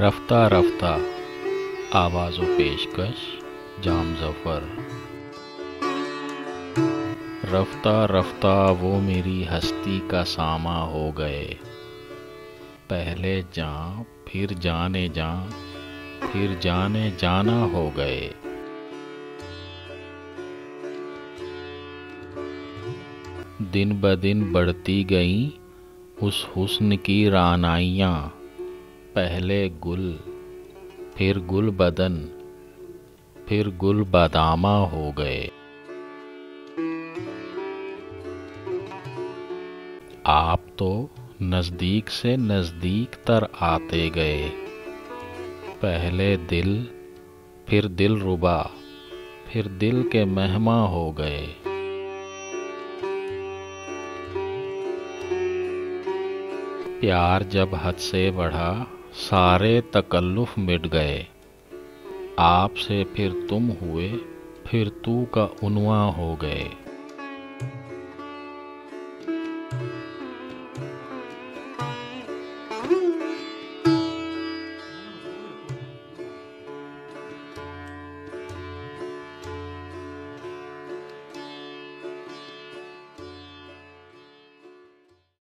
रफ्ता रफ्ता आवाज़ो पेशकश जाम ज़फ़र। रफ्ता रफ्ता वो मेरी हस्ती का सामा हो गए। पहले जां फिर जाने जां फिर जाने जाना हो गए। दिन ब दिन बढ़ती गईं उस हुस्न की रानाइयाँ। पहले गुल फिर गुल बदन फिर गुल बादामा हो गए। आप तो नज़दीक से नज़दीक तर आते गए। पहले दिल फिर दिल रुबा फिर दिल के मेहमा हो गए। प्यार जब हद से बढ़ा सारे तकल्लुफ़ मिट गए। आपसे फिर तुम हुए फिर तू का उन्वा हो गए।